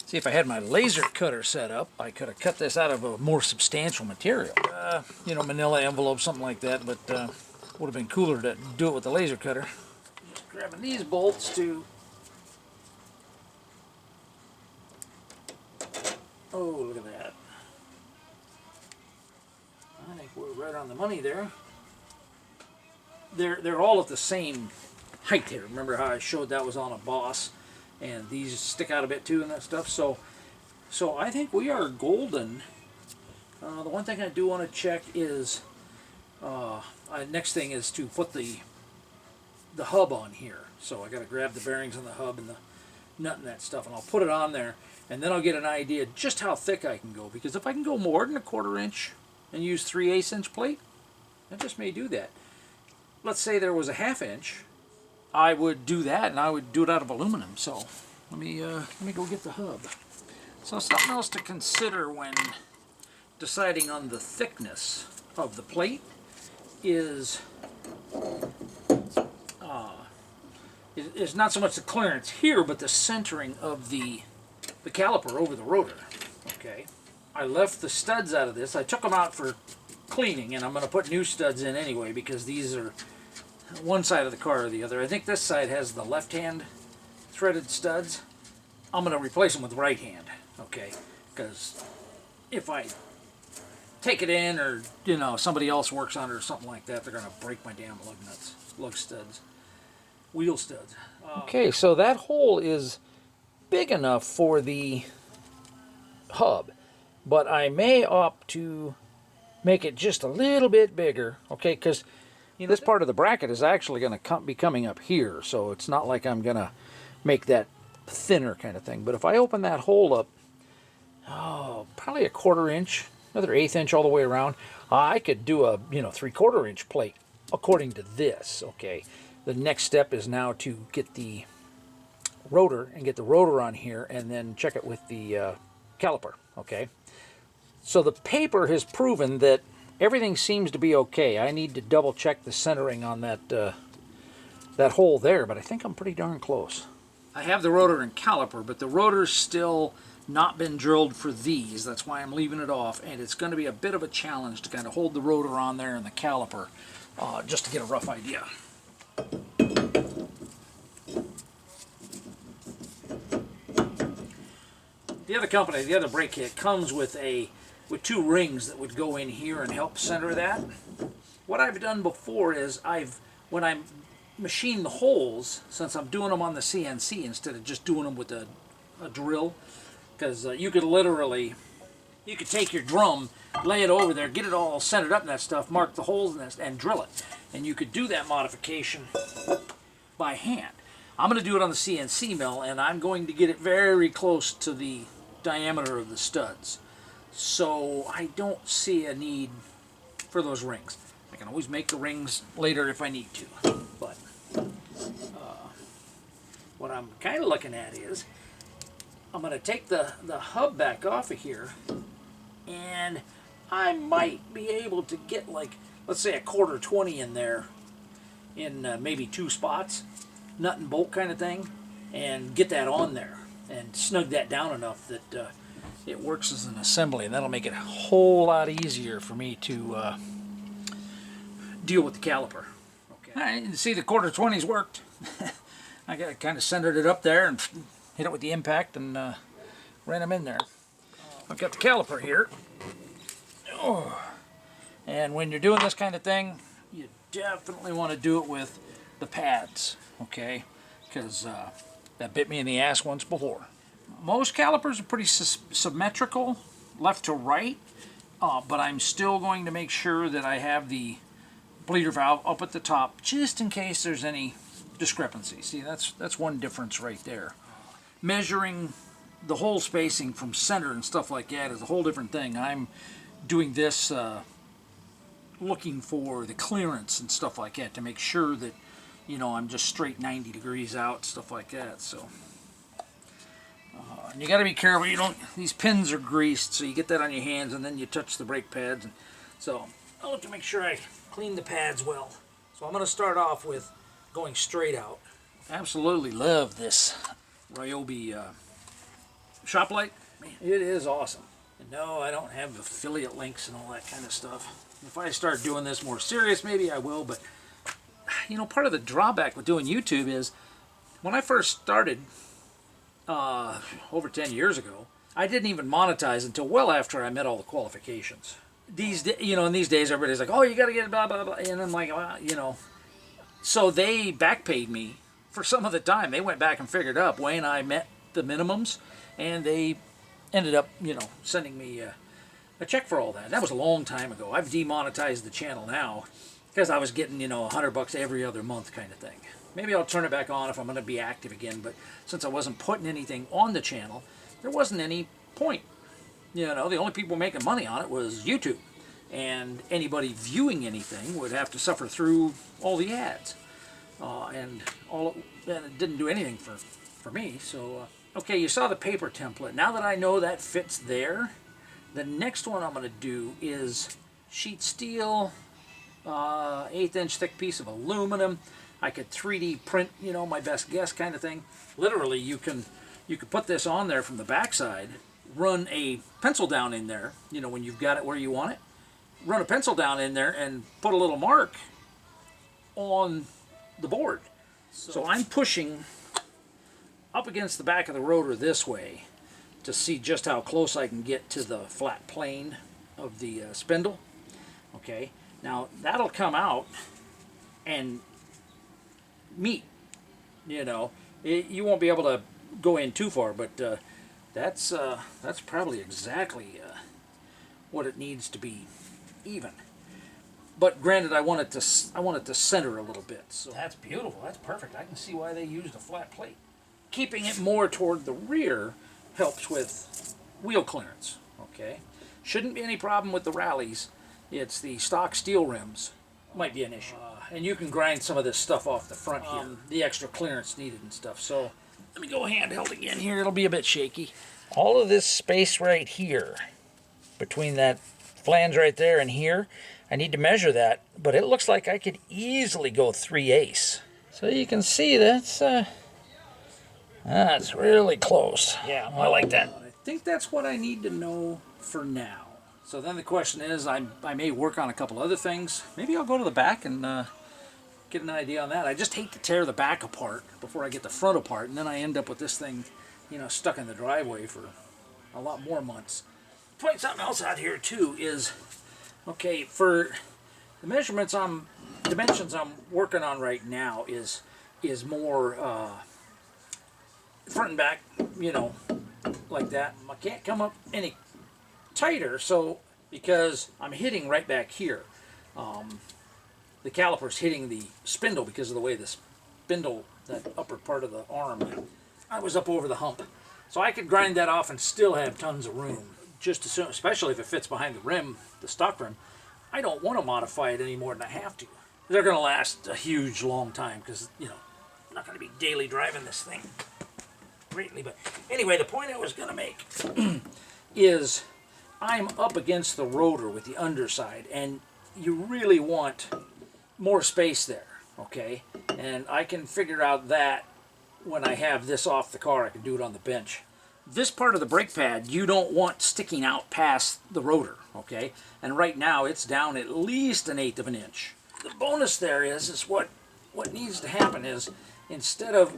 See, if I had my laser cutter set up, I could have cut this out of a more substantial material. You know, manila envelope, something like that, but would have been cooler to do it with the laser cutter. Just grabbing these bolts to... Oh, look at that. I think we're right on the money there. They're all at the same height here. Remember how I showed that was on a boss? And these stick out a bit too and that stuff. So I think we are golden. The one thing I do want to check is, next thing is to put the hub on here. So I got to grab the bearings on the hub and the nut and that stuff, and I'll put it on there, and then I'll get an idea just how thick I can go. Because if I can go more than a 1/4 inch and use 3/8 inch plate, I just may do that. Let's say there was a 1/2 inch. I would do that, and I would do it out of aluminum. So let me go get the hub. So something else to consider when deciding on the thickness of the plate is not so much the clearance here, but the centering of the caliper over the rotor. Okay, I left the studs out of this. I took them out for cleaning, and I'm going to put new studs in anyway because these are one side of the car or the other. I think this side has the left-hand threaded studs. I'm going to replace them with right hand, okay? Because if I take it in, or you know somebody else works on it or something like that, they're going to break my damn lug nuts, lug studs, wheel studs. Okay, so that hole is big enough for the hub, but I may opt to make it just a little bit bigger, okay? Because you know, this part of the bracket is actually going to be coming up here, so it's not like I'm going to make that thinner kind of thing. But if I open that hole up, probably a 1/4 inch, another 1/8 inch all the way around, I could do a 3/4 inch plate according to this. Okay, the next step is now to get the rotor and get the rotor on here, and then check it with the caliper. Okay, so the paper has proven that everything seems to be okay. I need to double check the centering on that hole there, but I think I'm pretty darn close. I have the rotor and caliper, but the rotor's still not been drilled for these. That's why I'm leaving it off, and it's going to be a bit of a challenge to kind of hold the rotor on there and the caliper just to get a rough idea. The other company, the other brake kit, comes with 2 rings that would go in here and help center that. What I've done before is when I machine the holes, since I'm doing them on the CNC instead of just doing them with a drill, because you could take your drum, lay it over there, get it all centered up and that stuff, mark the holes in this, and drill it. And you could do that modification by hand. I'm going to do it on the CNC mill, and I'm going to get it very close to the diameter of the studs. So I don't see a need for those rings. I can always make the rings later if I need to. But what I'm kind of looking at is I'm going to take the hub back off of here, and I might be able to get, like, let's say a 1/4 20 in there in maybe 2 spots, nut and bolt kind of thing, and get that on there and snug that down enough that it works as an assembly, and that'll make it a whole lot easier for me to deal with the caliper. Okay. All right, you see the 1/4 20s worked. I kind of centered it up there and hit it with the impact and ran them in there. I've got the caliper here. Oh. And when you're doing this kind of thing, you definitely want to do it with the pads, okay? Because that bit me in the ass once before. Most calipers are pretty symmetrical, left to right, but I'm still going to make sure that I have the bleeder valve up at the top, just in case there's any discrepancy. See, that's one difference right there. Measuring the hole spacing from center and stuff like that is a whole different thing. I'm doing this looking for the clearance and stuff like that to make sure that, you know, I'm just straight 90 degrees out, stuff like that. So and you got to be careful. You don't. These pins are greased, so you get that on your hands, and then you touch the brake pads. And so I look to make sure I clean the pads well. So I'm going to start off with going straight out. I absolutely love this Ryobi shop light, man, it is awesome. And no, I don't have affiliate links and all that kind of stuff. If I start doing this more serious, maybe I will, but you know, part of the drawback with doing YouTube is when I first started over 10 years ago, I didn't even monetize until well after I met all the qualifications. You know, in these days, everybody's like, oh, you got to get blah, blah, blah. And I'm like, well, you know. So they backpaid me for some of the time. They went back and figured up when I met the minimums, and they ended up, you know, sending me a check for all that. That was a long time ago. I've demonetized the channel now because I was getting, you know, $100 every other month kind of thing. Maybe I'll turn it back on if I'm going to be active again, but since I wasn't putting anything on the channel, there wasn't any point. You know, the only people making money on it was YouTube. And anybody viewing anything would have to suffer through all the ads. And it didn't do anything for me. So, okay, you saw the paper template. Now that I know that fits there, the next one I'm going to do is sheet steel, 1/8 inch thick piece of aluminum. I could 3D print, you know, my best guess kind of thing. Literally, you could put this on there from the backside, run a pencil down in there, you know, when you've got it where you want it. Run a pencil down in there and put a little mark on the board. So I'm pushing up against the back of the rotor this way to see just how close I can get to the flat plane of the spindle. Okay, now that'll come out and meet, you know. You won't be able to go in too far, but that's probably exactly what it needs to be even. But granted, I want it to center a little bit. So that's beautiful. That's perfect. I can see why they used a flat plate. Keeping it more toward the rear helps with wheel clearance. Okay, shouldn't be any problem with the rallies. It's the stock steel rims might be an issue. And you can grind some of this stuff off the front here, the extra clearance needed and stuff. So let me go handheld again here. It'll be a bit shaky. All of this space right here between that flange right there and here, I need to measure that, but it looks like I could easily go 3/8. So you can see that's really close. Yeah, I like that. I think that's what I need to know for now. So then the question is, I may work on a couple other things. Maybe I'll go to the back and get an idea on that. I just hate to tear the back apart before I get the front apart, and then I end up with this thing, you know, stuck in the driveway for a lot more months. Point something else out here too is, okay, for the dimensions I'm working on right now is more front and back, you know, like that. I can't come up any tighter, so because I'm hitting right back here. The caliper's hitting the spindle because of the way the spindle, that upper part of the arm, I was up over the hump. So I could grind that off and still have tons of room. Just as soon, especially if it fits behind the rim, the stock rim, I don't want to modify it any more than I have to. They're going to last a huge long time because, you know, I'm not going to be daily driving this thing greatly. But anyway, the point I was going to make is I'm up against the rotor with the underside, and you really want more space there, okay? And I can figure out that when I have this off the car. I can do it on the bench. This part of the brake pad you don't want sticking out past the rotor, okay? And right now it's down at least 1/8 of an inch. The bonus there is what needs to happen is instead of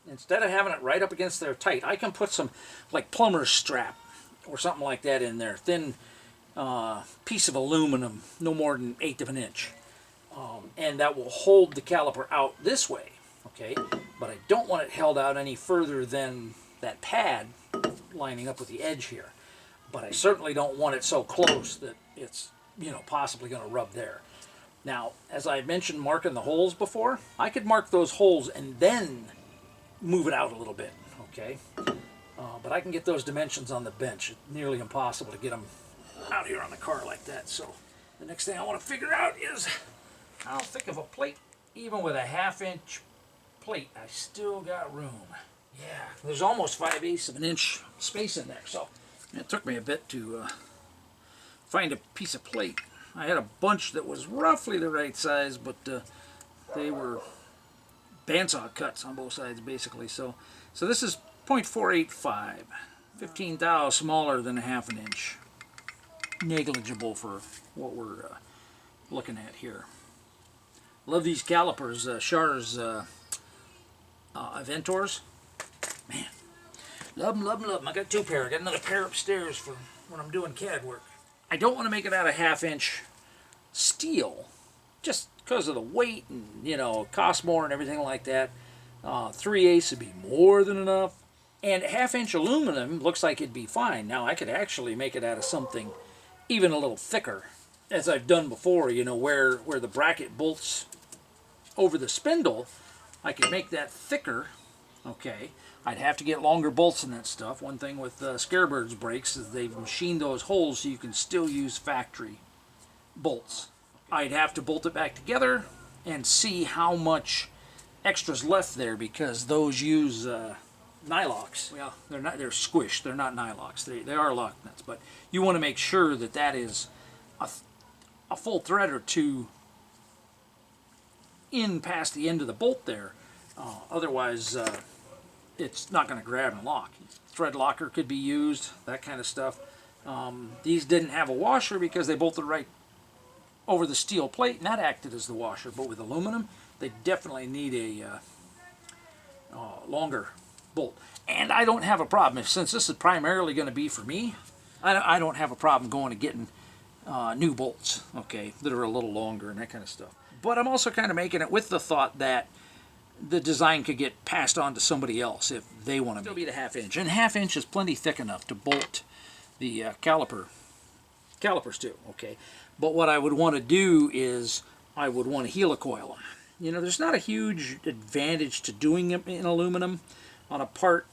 having it right up against there tight, I can put some like plumber's strap or something like that in there, thin piece of aluminum, no more than 1/8 of an inch, and that will hold the caliper out this way, okay? But I don't want it held out any further than that pad lining up with the edge here. But I certainly don't want it so close that it's, you know, possibly going to rub there. Now, as I mentioned marking the holes before, I could mark those holes and then move it out a little bit, okay? But I can get those dimensions on the bench. It's nearly impossible to get them out here on the car like that. So the next thing I want to figure out is how thick of a plate. Even with a 1/2 inch plate, I still got room. Yeah, there's almost 5/8 of an inch space in there. So it took me a bit to find a piece of plate. I had a bunch that was roughly the right size, but they were bandsaw cuts on both sides basically. So this is .485, 15 thou smaller than a half an inch. Negligible for what we're looking at here. Love these calipers, Char's Aventors. Man, love them, love them, love them. I got 2 pair. I got another pair upstairs for when I'm doing CAD work. I don't want to make it out of half-inch steel, just because of the weight and, you know, it costs more and everything like that. 3/8 would be more than enough. And half-inch aluminum looks like it'd be fine. Now, I could actually make it out of something even a little thicker, as I've done before, you know, where the bracket bolts over the spindle. I could make that thicker, okay. I'd have to get longer bolts in that stuff. One thing with Scarebird's brakes is they've machined those holes so you can still use factory bolts. I'd have to bolt it back together and see how much extra's left there, because those use nylox. Well, they're squished. They're not nylox. They are lock nuts, but you want to make sure that that is a full thread or two in past the end of the bolt there. Otherwise, it's not going to grab and lock. Thread locker could be used, that kind of stuff. These didn't have a washer because they bolted right over the steel plate, and that acted as the washer. But with aluminum, they definitely need a longer bolt. And I don't have a problem, since this is primarily going to be for me, I don't have a problem going and getting new bolts, okay, that are a little longer and that kind of stuff. But I'm also kind of making it with the thought that the design could get passed on to somebody else if they want to. It'll be the half-inch, and half-inch is plenty thick enough to bolt the calipers to, okay. But what I would want to do is I would want to helicoil them. You know, there's not a huge advantage to doing it in aluminum on a part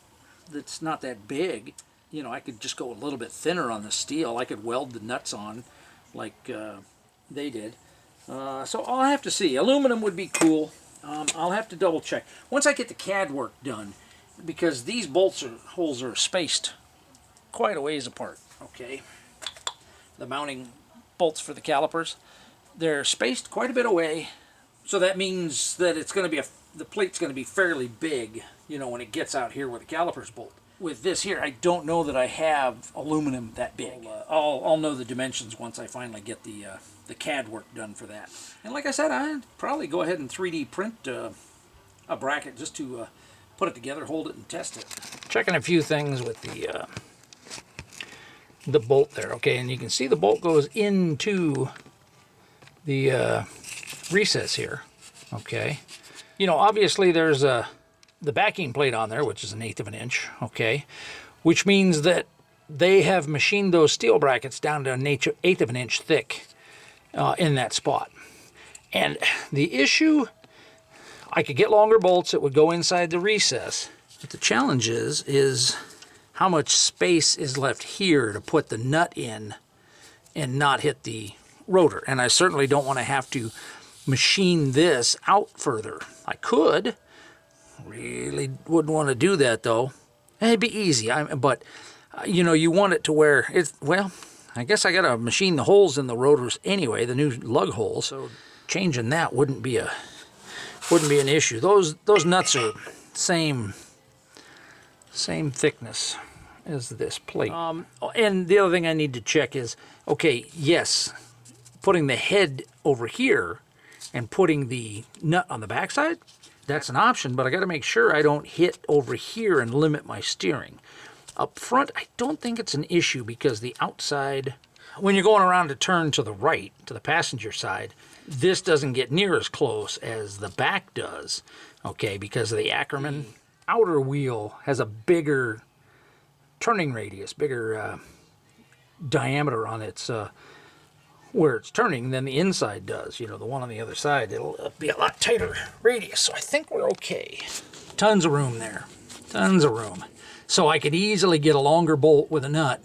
that's not that big. You know, I could just go a little bit thinner on the steel. I could weld the nuts on like they did. So I'll have to see. Aluminum would be cool. I'll have to double check. Once I get the CAD work done, because these holes are spaced quite a ways apart, okay? The mounting bolts for the calipers, they're spaced quite a bit away. So that means that it's going to be the plate's going to be fairly big, you know, when it gets out here where the calipers bolt. With this here, I don't know that I have aluminum that big. I'll know the dimensions once I finally get the CAD work done for that. And like I said, I'd probably go ahead and 3D print a bracket just to put it together, hold it, and test it. Checking a few things with the bolt there, okay, and you can see the bolt goes into the recess here, okay. You know, obviously there's the backing plate on there, which is 1/8 of an inch, okay, which means that they have machined those steel brackets down to 1/8 of an inch thick in that spot. And the issue, I could get longer bolts that would go inside the recess, but the challenge is how much space is left here to put the nut in and not hit the rotor. And I certainly don't want to have to machine this out further. I could, really wouldn't want to do that though. It'd be easy, but you know, you want it to where it's, well, I guess I gotta machine the holes in the rotors anyway, the new lug holes, so changing that wouldn't be an issue. Those nuts are same thickness as this plate. And the other thing I need to check is, okay, yes, putting the head over here and putting the nut on the backside, that's an option, but I got to make sure I don't hit over here and limit my steering. Up front, I don't think it's an issue, because the outside, when you're going around to turn to the right, to the passenger side, this doesn't get near as close as the back does, okay, because of the Ackerman. Outer wheel has a bigger turning radius, bigger diameter on its where it's turning than the inside does. You know, the one on the other side, it'll be a lot tighter radius, so I think we're okay. Tons of room there, tons of room. So I could easily get a longer bolt with a nut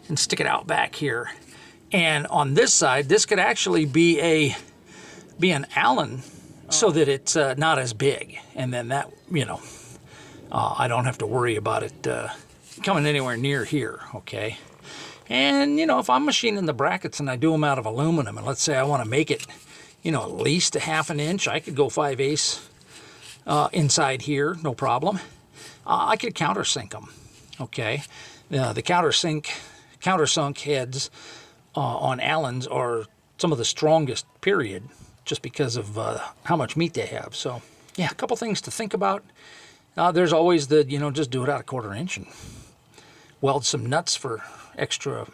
and stick it out back here. And on this side, this could actually be an Allen, so that it's not as big. And then that, you know, I don't have to worry about it coming anywhere near here, okay? And, you know, if I'm machining the brackets and I do them out of aluminum, and let's say I want to make it, you know, at least a 1/2 inch, I could go 5/8 inside here, no problem. I could countersink them. Okay, the countersunk heads on Allens are some of the strongest, period, just because of how much meat they have. So yeah, a couple things to think about. There's always the, just do it out a 1/4 inch and weld some nuts for extra,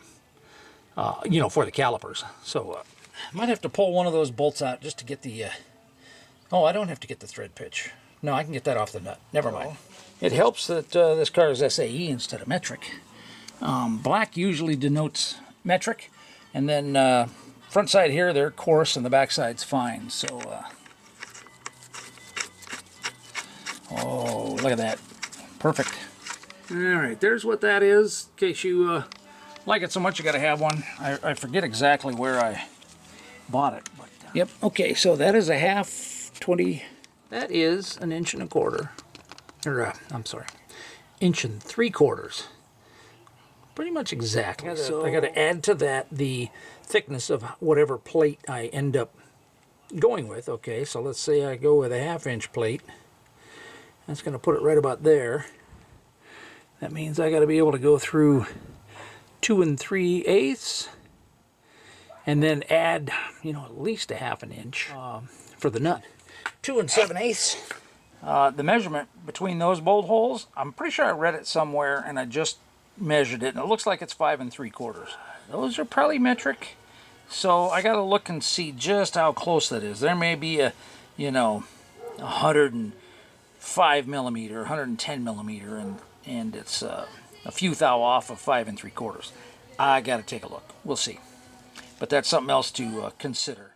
for the calipers. So I might have to pull one of those bolts out just to get the, oh, I don't have to get the thread pitch. No, I can get that off the nut. Never mind. It helps that this car is SAE instead of metric. Black usually denotes metric, and then front side here, they're coarse, and the back side's fine. So, oh, look at that. Perfect. All right, there's what that is. In case you like it so much, you got to have one. I forget exactly where I bought it. But, yep, okay, so that is a half 20. That is 1 1/4 inch. Or, I'm sorry, 1 3/4 inches. Pretty much exactly. So I got to add to that the thickness of whatever plate I end up going with. Okay, so let's say I go with a 1/2 inch plate. That's going to put it right about there. That means I got to be able to go through 2 3/8, and then add, at least a 1/2 inch for the nut. 2 7/8. The measurement between those bolt holes, I'm pretty sure I read it somewhere, and I just measured it, and it looks like it's 5 3/4. Those are probably metric, so I got to look and see just how close that is. There may be a, 105 millimeter, 110 millimeter, and it's a few thou off of 5 3/4. I got to take a look. We'll see. But that's something else to consider.